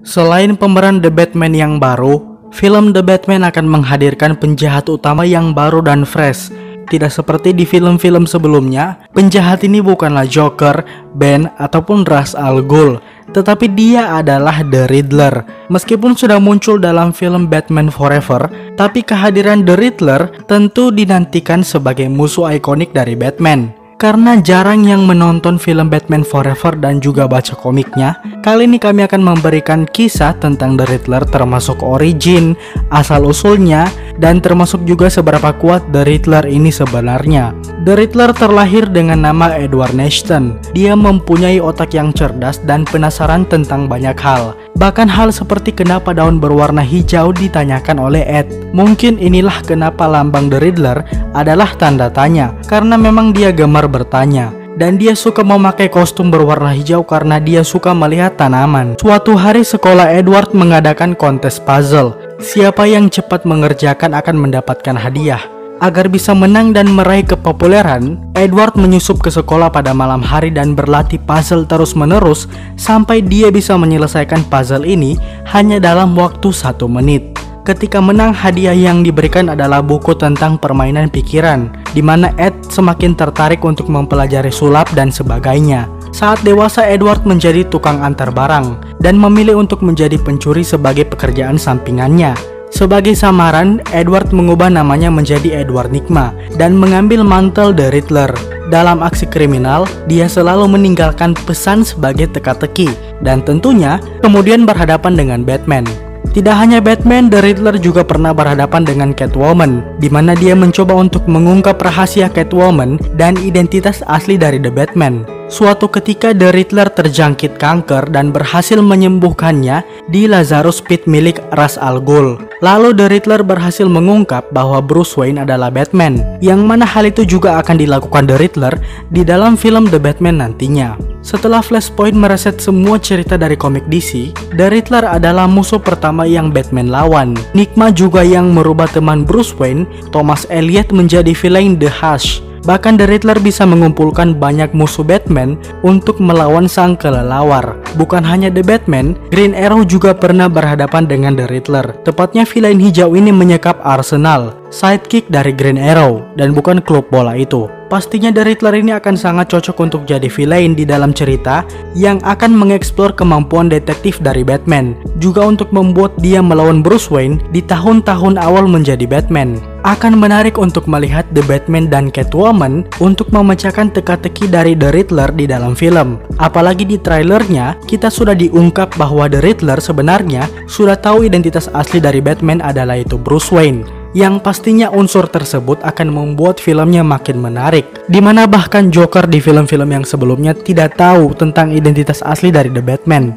Selain pemeran The Batman yang baru, film The Batman akan menghadirkan penjahat utama yang baru dan fresh. Tidak seperti di film-film sebelumnya, penjahat ini bukanlah Joker, Bane, ataupun Ra's al Ghul, tetapi dia adalah The Riddler. Meskipun sudah muncul dalam film Batman Forever, tapi kehadiran The Riddler tentu dinantikan sebagai musuh ikonik dari Batman. Karena jarang yang menonton film Batman Forever dan juga baca komiknya, kali ini kami akan memberikan kisah tentang The Riddler termasuk origin, asal-usulnya, dan termasuk juga seberapa kuat The Riddler ini sebenarnya. The Riddler terlahir dengan nama Edward Nashton. Dia mempunyai otak yang cerdas dan penasaran tentang banyak hal. Bahkan hal seperti kenapa daun berwarna hijau ditanyakan oleh Ed. Mungkin inilah kenapa lambang The Riddler adalah tanda tanya, karena memang dia gemar bertanya. Dan dia suka memakai kostum berwarna hijau karena dia suka melihat tanaman. Suatu hari sekolah Edward mengadakan kontes puzzle. Siapa yang cepat mengerjakan akan mendapatkan hadiah. Agar bisa menang dan meraih kepopuleran, Edward menyusup ke sekolah pada malam hari dan berlatih puzzle terus-menerus sampai dia bisa menyelesaikan puzzle ini hanya dalam waktu 1 menit. Ketika menang, hadiah yang diberikan adalah buku tentang permainan pikiran, di mana Ed semakin tertarik untuk mempelajari sulap dan sebagainya. Saat dewasa, Edward menjadi tukang antar barang dan memilih untuk menjadi pencuri sebagai pekerjaan sampingannya. Sebagai samaran, Edward mengubah namanya menjadi Edward Nigma dan mengambil mantel The Riddler. Dalam aksi kriminal, dia selalu meninggalkan pesan sebagai teka-teki dan tentunya kemudian berhadapan dengan Batman. Tidak hanya Batman, The Riddler juga pernah berhadapan dengan Catwoman, di mana dia mencoba untuk mengungkap rahasia Catwoman dan identitas asli dari The Batman. Suatu ketika The Riddler terjangkit kanker dan berhasil menyembuhkannya di Lazarus Pit milik Ra's al Ghul. Lalu The Riddler berhasil mengungkap bahwa Bruce Wayne adalah Batman, yang mana hal itu juga akan dilakukan The Riddler di dalam film The Batman nantinya. Setelah Flashpoint mereset semua cerita dari komik DC, The Riddler adalah musuh pertama yang Batman lawan. Nigma juga yang merubah teman Bruce Wayne, Thomas Elliot, menjadi villain The Hush. Bahkan The Riddler bisa mengumpulkan banyak musuh Batman untuk melawan sang kelelawar. Bukan hanya The Batman, Green Arrow juga pernah berhadapan dengan The Riddler. Tepatnya villain hijau ini menyekap Arsenal, sidekick dari Green Arrow, dan bukan klub bola itu. Pastinya The Riddler ini akan sangat cocok untuk jadi villain di dalam cerita yang akan mengeksplor kemampuan detektif dari Batman, juga untuk membuat dia melawan Bruce Wayne di tahun-tahun awal menjadi Batman. Akan menarik untuk melihat The Batman dan Catwoman untuk memecahkan teka-teki dari The Riddler di dalam film. Apalagi di trailernya, kita sudah diungkap bahwa The Riddler sebenarnya sudah tahu identitas asli dari Batman adalah itu Bruce Wayne. Yang pastinya unsur tersebut akan membuat filmnya makin menarik, dimana bahkan Joker di film-film yang sebelumnya tidak tahu tentang identitas asli dari The Batman.